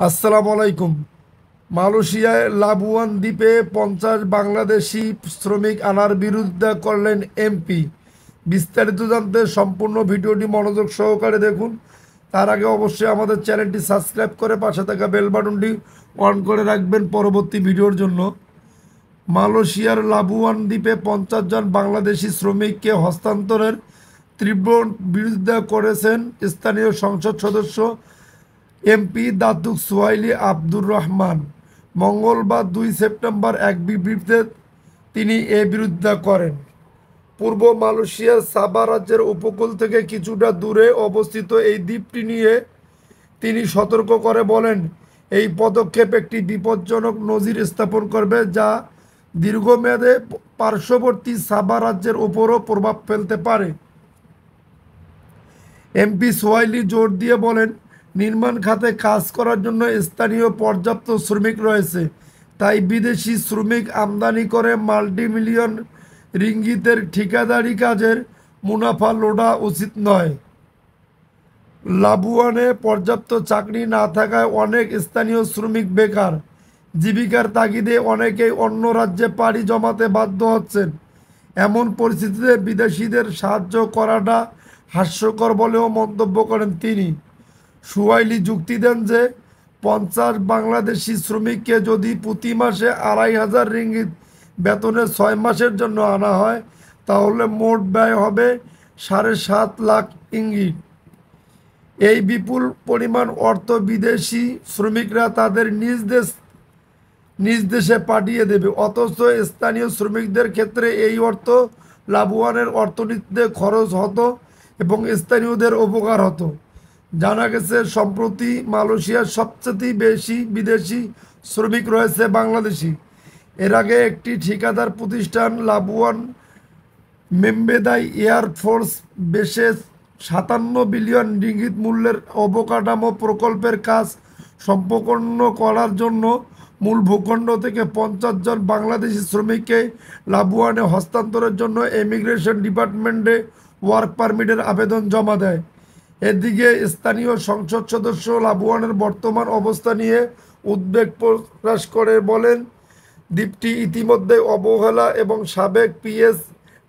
আসসালামু আলাইকুম। মালয়েশিয়ায় লাবুয়ান দ্বীপে 50 বাংলাদেশি শ্রমিক আনার বিরোধিতা করলেন এমপি। বিস্তারিত জানতে সম্পূর্ণ ভিডিওটি মনোযোগ সহকারে দেখুন। তার আগে অবশ্যই আমাদের চ্যানেলটি সাবস্ক্রাইব করে পাশে থাকা বেল বাটনটি অন করে রাখবেন পরবর্তী ভিডিওর জন্য। মালয়েশিয়ার লাবুয়ান দ্বীপে 50 জন বাংলাদেশি শ্রমিককে হস্তান্তরের তীব্র বিরোধিতা করেছেন স্থানীয় সংসদ সদস্য এমপি দাতুক সোহাইলি আব্দুর রহমান। মঙ্গলবার 2 সেপ্টেম্বর এক বিবৃতিতে তিনি এ বিরোধিতা করেন। পূর্ব মালয়েশিয়ার সাবা রাজ্যের উপকূল থেকে কিছুটা দূরে অবস্থিত এই দ্বীপটি নিয়ে তিনি সতর্ক করে বলেন, এই পদক্ষেপ একটি বিপজ্জনক নজির স্থাপন করবে যা দীর্ঘমেয়াদে পার্শ্ববর্তী সাবা রাজ্যের উপরও প্রভাব ফেলতে পারে। এমপি সোহাইলি জোর দিয়ে বলেন, নির্মাণ খাতে কাজ করার জন্য স্থানীয় পর্যাপ্ত শ্রমিক রয়েছে, তাই বিদেশি শ্রমিক আমদানি করে মাল্টিমিলিয়ন রিঙ্গিতের ঠিকাদারি কাজের মুনাফা লোডা উচিত নয়। লাবুয়ানে পর্যাপ্ত চাকরি না থাকায় অনেক স্থানীয় শ্রমিক বেকার। জীবিকার তাগিদে অনেকেই অন্য রাজ্যে পাড়ি জমাতে বাধ্য হচ্ছেন। এমন পরিস্থিতিতে বিদেশিদের সাহায্য করাটা হাস্যকর বলেও মন্তব্য করেন তিনি। সুহাইলি যুক্তি দেন যে 50 বাংলাদেশি শ্রমিককে যদি প্রতি মাসে 2,500 রিঙ্গিত বেতনে 6 মাসের জন্য আনা হয় তাহলে মোট ব্যয় হবে 7.5 লাখ রিঙ্গিত। এই বিপুল পরিমাণ অর্থ বিদেশি শ্রমিকরা তাদের নিজ দেশে পাঠিয়ে দেবে, অথচ স্থানীয় শ্রমিকদের ক্ষেত্রে এই অর্থ লাবুয়ানের অর্থনীতিতে খরচ হতো এবং স্থানীয়দের উপকার হতো। জানা গেছে, সম্প্রতি মালয়েশিয়ার সবচেয়ে বেশি বিদেশি শ্রমিক রয়েছে বাংলাদেশি। এর আগে একটি ঠিকাদার প্রতিষ্ঠান লাবুয়ান মেমবেদাই এয়ারফোর্স বেসে 57 বিলিয়ন রিঙ্গিত মূল্যের অবকাঠামো প্রকল্পের কাজ সম্পন্ন করার জন্য মূল ভূখণ্ড থেকে 50 জন বাংলাদেশি শ্রমিককে লাবুয়ানে হস্তান্তরের জন্য ইমিগ্রেশন ডিপার্টমেন্টে ওয়ার্ক পারমিটের আবেদন জমা দেয়। এদিকে স্থানীয় সংসদ সদস্য লাবুয়ানের বর্তমান অবস্থা নিয়ে উদ্বেগ প্রকাশ করে বলেন, দ্বীপটি ইতিমধ্যে অবহেলা এবং সাবেক পিএস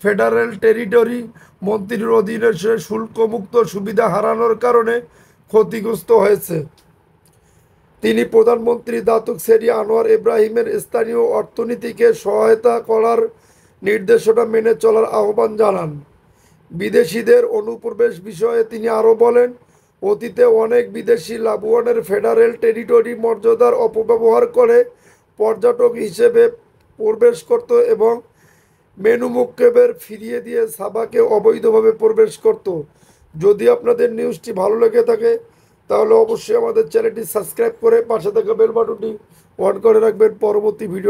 ফেডারেল টেরিটরি মন্ত্রীর অধীনে শুল্কমুক্ত সুবিধা হারানোর কারণে ক্ষতিগ্রস্ত হয়েছে। তিনি প্রধানমন্ত্রী দাতুক সেরি আনোয়ার ইব্রাহিমের স্থানীয় অর্থনীতিকে সহায়তা করার নির্দেশনা মেনে চলার আহ্বান জানান। বিদেশিদের অনুপ্রবেশ বিষয়ে তিনি আরও বলেন, অতীতে অনেক বিদেশি লাবুয়ানের ফেডারেল টেরিটরি মর্যাদার অপব্যবহার করে পর্যটক হিসেবে প্রবেশ করত এবং মেনুমুক্কেবের ফিরিয়ে দিয়ে সাবাকে অবৈধভাবে প্রবেশ করত। যদি আপনাদের নিউজটি ভালো লেগে থাকে তাহলে অবশ্যই আমাদের চ্যানেলটি সাবস্ক্রাইব করে পাশে থাকা বেল বাটনটি অন করে রাখবেন পরবর্তী ভিডিও